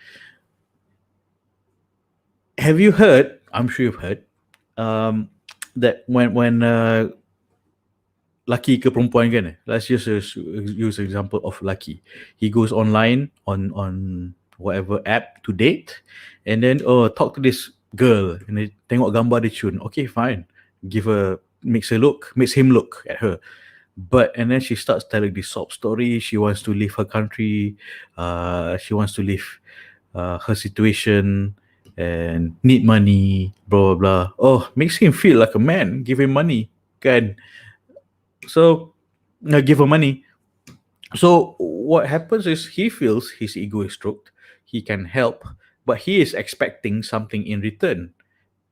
have you heard? I'm sure you've heard um, that when laki ke perempuan kan, let's just use example of laki. He goes online on whatever app to date, and then talk to this girl, and then tengok gambar dia cun. Okay, fine. Give her makes him look at her. But and then she starts telling this sob story. She wants to leave her country. She wants to leave her situation and need money. Blah blah blah. Oh, makes him feel like a man. Give him money, kan? So give her money. So what happens is he feels his ego is stroked. He can help, but he is expecting something in return.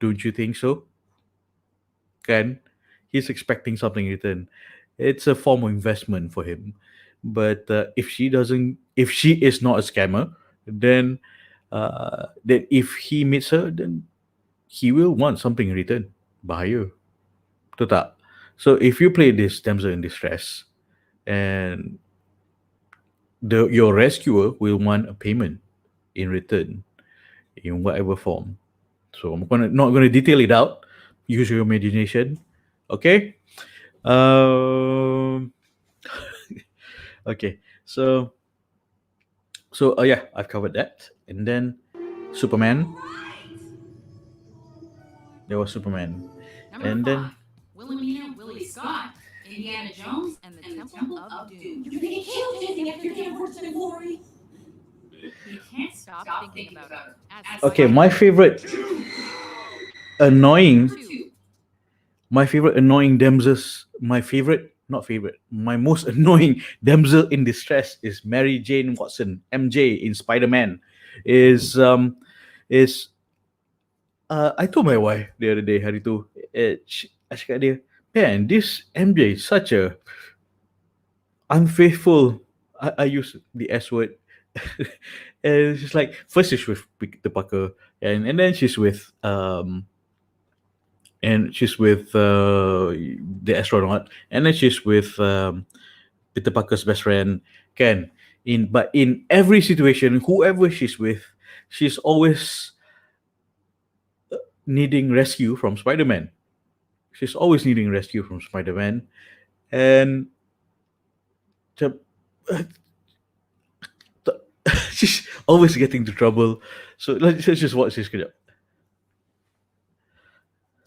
Don't you think so? Kan? He's expecting something in return. It's a form of investment for him. But if she is not a scammer, then then if he meets her, then he will want something in return. Bahaya. Betul tak? So if you play this damsel in distress, and your rescuer will want a payment in return in whatever form. So not gonna detail it out. Use your imagination. Okay. Um. Okay. Yeah, I've covered that, and then Superman. There was Superman, Number and then 5. Wilhelmina Willie Scott, Indiana Jones, and the Temple of Doom. You're gonna kill anything after your damn fortune and glory. He can't stop thinking about her. As okay, Spider- my favorite annoying Number 2. my favorite annoying damsels, my most annoying damsel in distress is Mary Jane Watson, MJ in Spider-Man. Is I told my wife the other day hari tu, I cakap dia, man, this MJ is such a unfaithful. I use the S word. And she's like, first she's with Peter Parker, and then she's with the astronaut, and then she's with Peter Parker's best friend, Ken. But in every situation, whoever she's with, she's always needing rescue from Spider-Man. She's always needing rescue from Spider-Man, and she's always getting into trouble. So let's just watch this.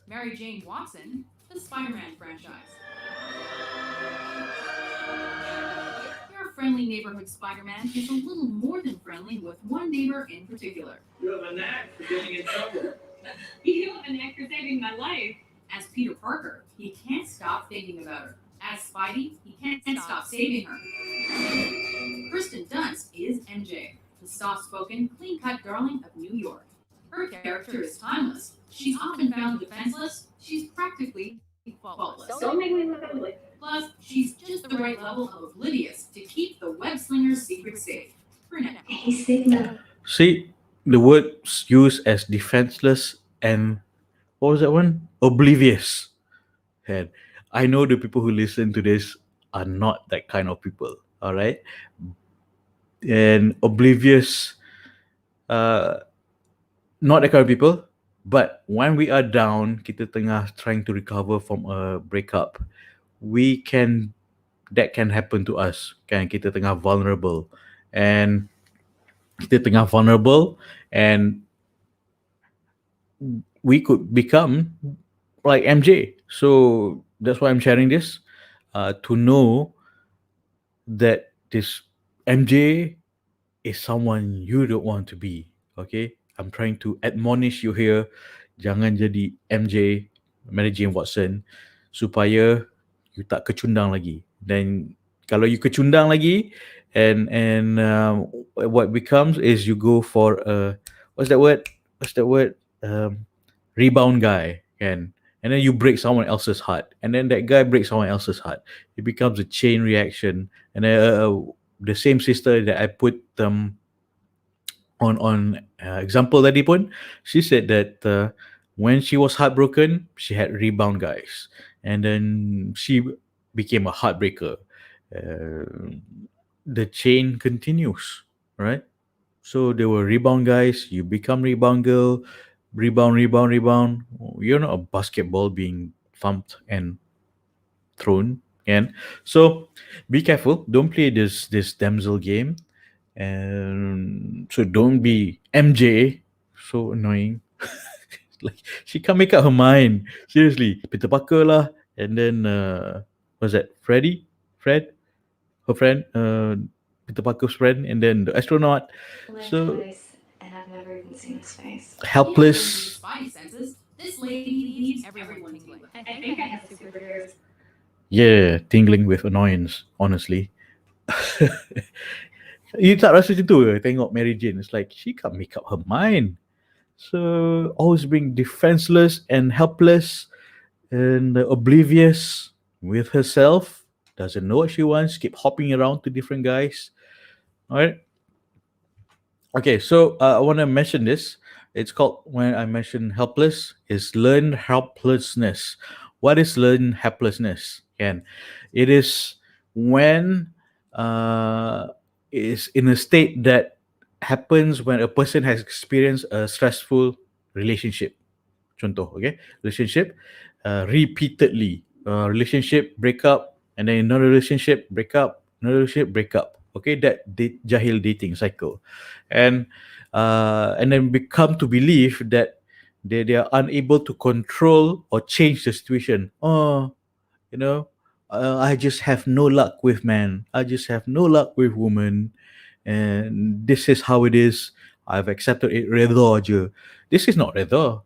Mary Jane Watson, the Spider-Man franchise. Your friendly neighborhood Spider-Man is a little more than friendly with one neighbor in particular. You have a knack for getting in trouble. You have a knack for saving my life. As Peter Parker, he can't stop thinking about her. As Spidey, he can't stop saving her. Kristen Dunst is MJ, the soft-spoken, clean-cut darling of New York. Her character is timeless. She's often found defenseless. She's practically faultless. Don't make me look ugly. Plus, she's just the right level of oblivious to keep the web-slinger's secret safe. For now. Hey, Sigma. See, the words used as defenseless and what was that one? Oblivious. And I know the people who listen to this are not that kind of people. All right. And oblivious, not that kind of people. But when we are down, kita tengah trying to recover from a breakup, that can happen to us. Kan kita tengah vulnerable, and we could become like MJ. So that's why I'm sharing this, to know that this MJ is someone you don't want to be. Okay, I'm trying to admonish you here. Jangan jadi MJ, Mary Jane Watson, supaya you tak kecundang lagi. Dan kalau you kecundang lagi, and what becomes is you go for a what's that word? Rebound guy, kan? And then you break someone else's heart, and then that guy breaks someone else's heart. It becomes a chain reaction, and the same sister that I put on example tadi pun, she said that when she was heartbroken, she had rebound guys, and then she became a heartbreaker. the chain continues, right? So there were rebound guys, you become rebound girl, rebound, rebound, rebound. You're not a basketball being thumped and thrown. And so be careful. Don't play this damsel game. And so don't be MJ. So annoying. Like she can't make up her mind. Seriously. Peter Parker lah. And then what's that? Freddy? Fred? Her friend? Peter Parker's friend, and then the astronaut. Lived So twice, and I've never even seen his face. helpless. Spidey senses. This lady needs everyone tingling. I think I have superpowers. Yeah, tingling with annoyance, honestly. You tak rasa macam tu ke tengok Mary Jane? It's like she can't make up her mind. So always being defenseless and helpless and oblivious with herself. Doesn't know what she wants. Keep hopping around to different guys. All right. Okay, so I want to mention this. It's called, when I mention helpless, is learn helplessness. What is learn helplessness? And it is when is in a state that happens when a person has experienced a stressful relationship. Contoh, okay, relationship repeatedly, relationship break up, and then another relationship break up, another relationship break up. Okay, that jahil dating cycle, and then become to believe that they are unable to control or change the situation. Oh, you know, I just have no luck with men. I just have no luck with women, and this is how it is. I've accepted it. Redha je. This is not redha.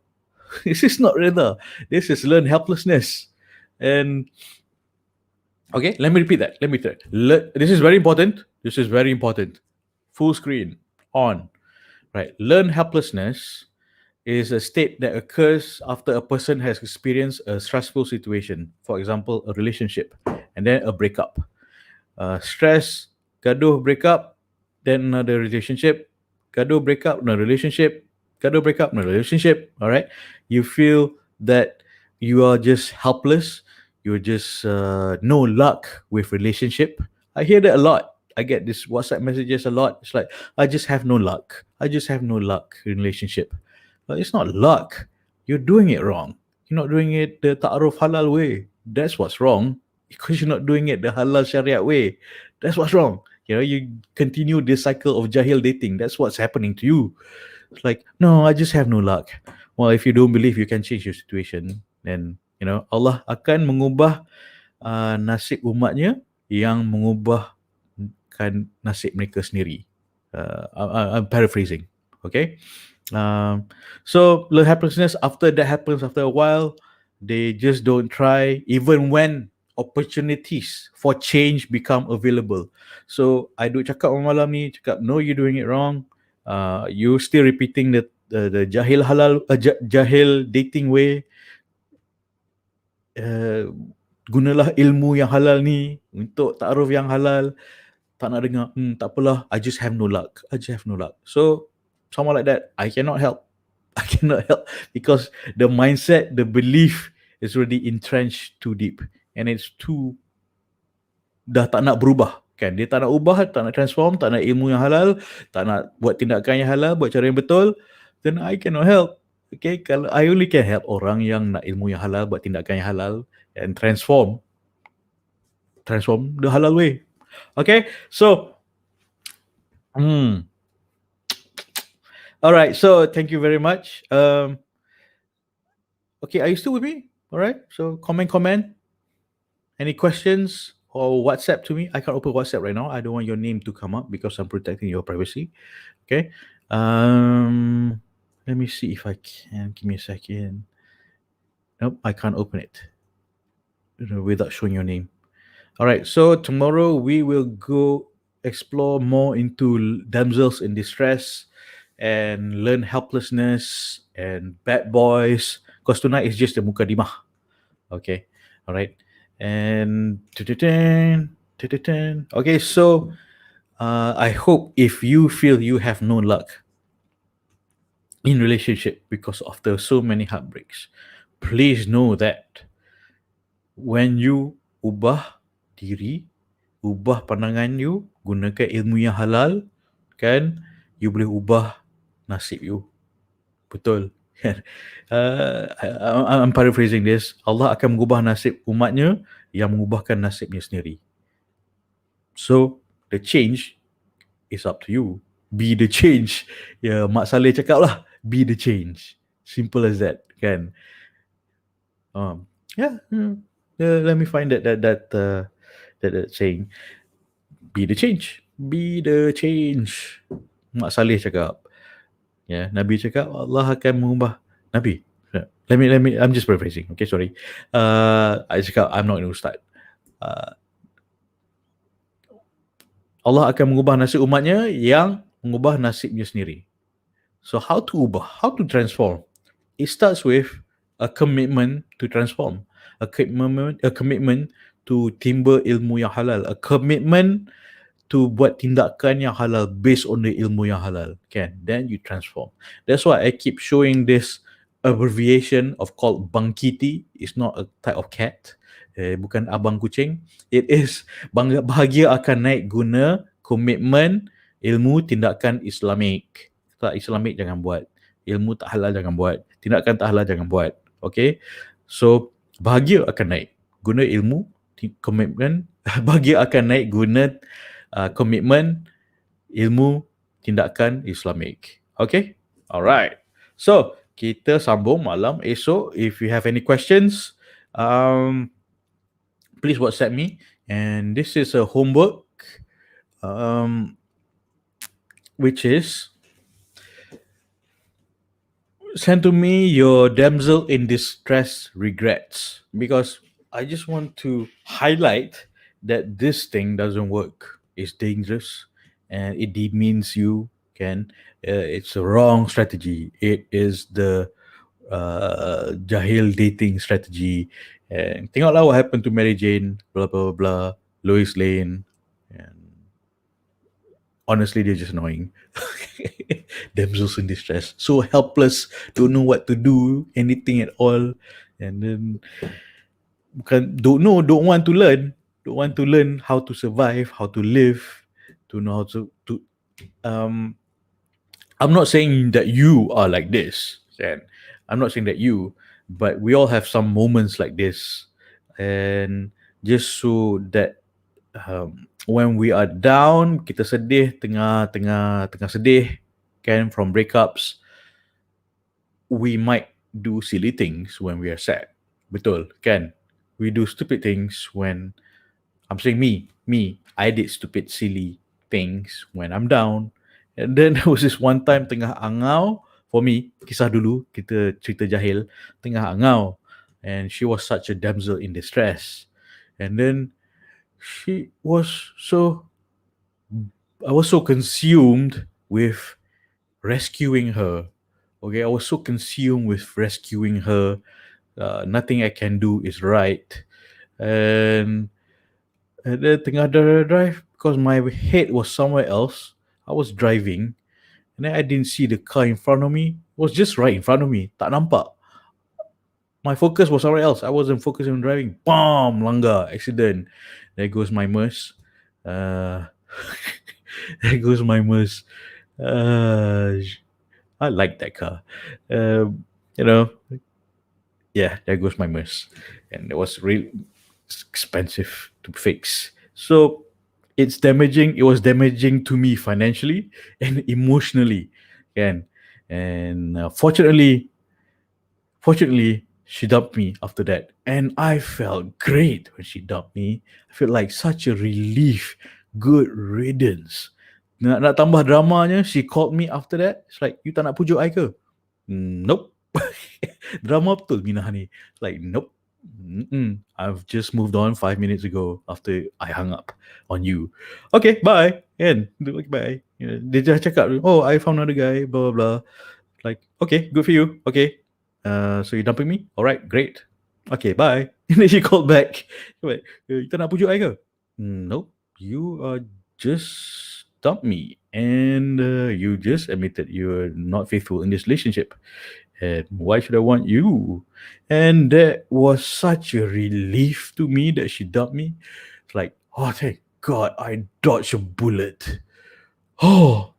This is not redha. This is learn helplessness. And okay, let me repeat that. Let me repeat that. This is very important. This is very important. Full screen on. Right. Learn helplessness is a state that occurs after a person has experienced a stressful situation. For example, a relationship and then a breakup. Stress, gaduh, breakup, then another relationship, gaduh, breakup, another relationship, gaduh, breakup, another relationship. All right. You feel that you are just helpless. You're just no luck with relationship. I hear that a lot. I get this WhatsApp messages a lot. It's like, I just have no luck. I just have no luck in relationship. But it's not luck. You're doing it wrong. You're not doing it the ta'aruf halal way. That's what's wrong. Because you're not doing it the halal syariat way. That's what's wrong. You know, you continue this cycle of jahil dating. That's what's happening to you. It's like, no, I just have no luck. Well, if you don't believe you can change your situation, then, you know, Allah akan mengubah nasib umatnya yang mengubahkan nasib mereka sendiri. I'm paraphrasing. Okay. So the helplessness, after that happens, after a while, they just don't try, even when opportunities for change become available. So I do cakap malam ni, cakap, no, you're doing it wrong. You still repeating the jahil halal, jahil dating way. Gunalah ilmu yang halal ni untuk ta'aruf yang halal. Tak nak dengar, tak apalah, I just have no luck. I just have no luck. So someone like that, I cannot help. I cannot help because the mindset, the belief is already entrenched too deep, and it's too, dah tak nak berubah kan. Dia tak nak ubah, tak nak transform, tak nak ilmu yang halal, tak nak buat tindakan yang halal, buat cara yang betul. Then I cannot help. Okay, kalau I only can help orang yang nak ilmu yang halal, buat tindakan yang halal, and transform the halal way. Okay, so all right, so thank you very much. Okay, are you still with me? All right, so comment. Any questions or WhatsApp to me? I can't open WhatsApp right now. I don't want your name to come up because I'm protecting your privacy. Okay. Let me see if I can. Give me a second. Nope, I can't open it without showing your name. All right, so tomorrow we will go explore more into damsels in distress and learn helplessness and bad boys, because tonight is just the mukadimah. Okay, all right. And okay, so I hope if you feel you have no luck in relationship because after so many heartbreaks, please know that when you ubah diri, ubah pandangan you, gunakan ilmu yang halal, kan, you boleh ubah nasib you. Betul. I'm paraphrasing this. Allah akan mengubah nasib umatnya yang mengubahkan nasibnya sendiri. So, the change is up to you. Be the change. Ya, Mak Saleh cakap lah, be the change. Simple as that, kan? Let me find that saying. Be the change. Be the change. Mak Saleh cakap. Ya, Nabi cakap Allah akan mengubah. Nabi. Let me. I'm just paraphrasing. Okay, sorry. I cakap I'm not an ustaz. Allah akan mengubah nasib umatnya yang mengubah nasibnya sendiri. So how to ubah? How to transform? It starts with a commitment to transform. A commitment to timba ilmu yang halal. A commitment to buat tindakan yang halal based on the ilmu yang halal. Kan? Then you transform. That's why I keep showing this abbreviation of called bangkiti. It's not a type of cat. Bukan abang kucing. It is bahagia akan naik guna komitmen ilmu tindakan Islamik. Tak Islamik jangan buat. Ilmu tak halal jangan buat. Tindakan tak halal jangan buat. Okay. So bahagia akan naik guna ilmu komitmen. Bahagia akan naik guna komitmen ilmu tindakan Islamik. Okay. Alright. So kita sambung malam esok. If you have any questions, please WhatsApp me. And this is a homework, which is send to me your damsel in distress regrets, because I just want to highlight that this thing doesn't work. It's dangerous and it demeans you. It's a wrong strategy. It is the jahil dating strategy. And tengoklah what happened to Mary Jane, blah blah blah, Lois Lane, and honestly they're just annoying. Damsels in distress, so helpless, don't know what to do, anything at all, and then don't want to learn how to survive, how to live, to know how to I'm not saying that you are like this, and I'm not saying that you, but we all have some moments like this, and just so that when we are down, kita sedih, tengah sedih, kan, from breakups, we might do silly things when we are sad. Betul, kan? We do stupid things when, I'm saying me, I did stupid, silly things when I'm down. And then there was this one time tengah angau, for me, kisah dulu, kita cerita jahil, tengah angau, and she was such a damsel in distress. And then I was so consumed with rescuing her. Okay, I was so consumed with rescuing her. Nothing I can do is right. And then tengah drive, because my head was somewhere else. I was driving, and then I didn't see the car in front of me. It was just right in front of me. Tak nampak. My focus was somewhere else. I wasn't focusing on driving. Bam! Langgar. Accident. There goes my Merc. There goes my Merc. I like that car. Yeah, there goes my Merc. And it was really expensive to fix. So it's damaging. It was damaging to me financially and emotionally. And fortunately, she dumped me after that. And I felt great when she dumped me. I felt like such a relief. Good riddance. Nak tambah dramanya, she called me after that. It's like, you tak nak pujuk I ke? Nope. Drama betul Minah ni. Like, nope. I've just moved on 5 minutes ago after I hung up on you. Okay, bye. And bye. Dia just cakap, oh, I found another guy, blah, blah, blah. Like, okay, good for you. Okay. So you dumping me? All right, great. Okay, bye. And then she called back. Like, you tak nak pujuk I ke? Nope. You just dumped me. And you just admitted you're not faithful in this relationship. And why should I want you? And that was such a relief to me that she dumped me. It's like, oh, hey, God, I dodged a bullet. Oh,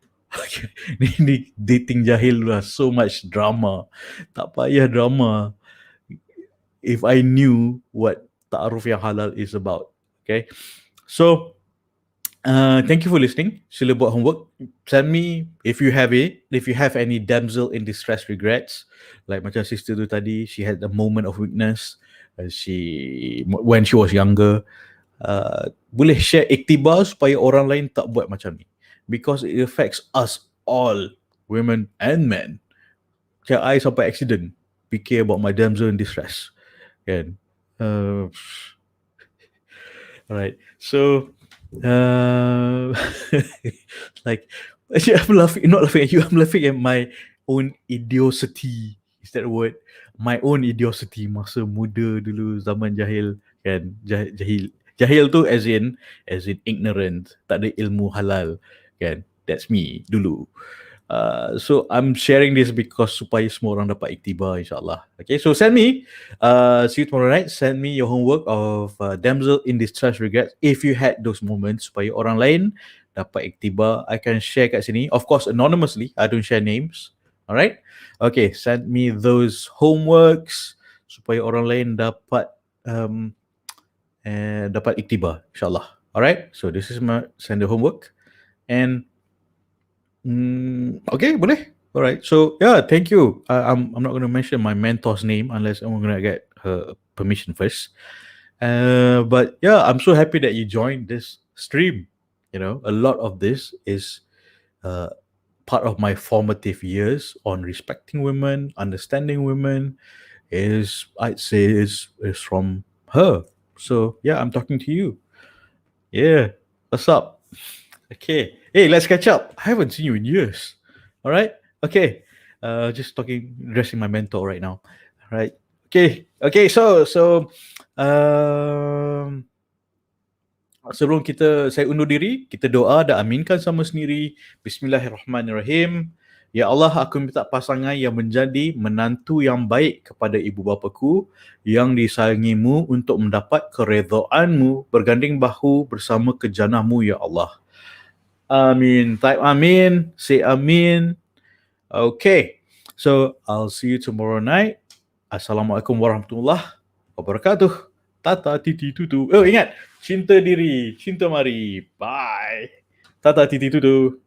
ni dating jahil lah. So much drama. Tak payah drama. If I knew what ta'aruf yang halal is about. Okay. So, thank you for listening. Sila buat homework. Send me if you have it. If you have any damsel in distress regrets, like macam sister tu tadi, she had a moment of weakness. When she was younger, boleh share iktibar supaya orang lain tak buat macam ni, because it affects us all, women and men. Macam I sampai accident fikir about my damsel in distress, kan. Alright, so like, actually I'm laughing, not laughing at you, I'm laughing at my own idiocy. Is that a word? My own idiocy masa muda dulu, zaman jahil, kan. Jahil tu as in ignorant, tak ada ilmu halal, kan. That's me dulu. So I'm sharing this because supaya semua orang dapat iktibar, insyaAllah. Okay, so send me, see you tomorrow night, send me your homework of damsel in distress regrets if you had those moments, supaya orang lain dapat iktibar. I can share kat sini, of course anonymously, I don't share names. Alright, okay, send me those homeworks supaya orang lain dapat dapat iktibar, insyaAllah. Alright, so this is my send the homework. And okay, boleh. Alright, so yeah, thank you. I'm not going to mention my mentor's name unless I'm going to get her permission first. But yeah, I'm so happy that you joined this stream. You know, a lot of this is part of my formative years on respecting women, understanding women, I'd say is from her. So yeah, I'm talking to you. Yeah, what's up? Okay, hey, let's catch up. I haven't seen you in years. All right, okay. Just addressing my mentor right now. All right, okay. So sebelum saya undur diri, kita doa dan aminkan sama sendiri. Bismillahirrahmanirrahim. Ya Allah, aku minta pasangan yang menjadi menantu yang baik kepada ibu bapaku, yang disayangimu untuk mendapat keredaan-Mu, berganding bahu bersama kejanah-Mu, ya Allah. Amin. Type amin. Say amin. Okay. So, I'll see you tomorrow night. Assalamualaikum warahmatullahi wabarakatuh. Tata titi tutu. Oh, ingat. Cinta diri. Cinta mari. Bye. Tata titi tutu.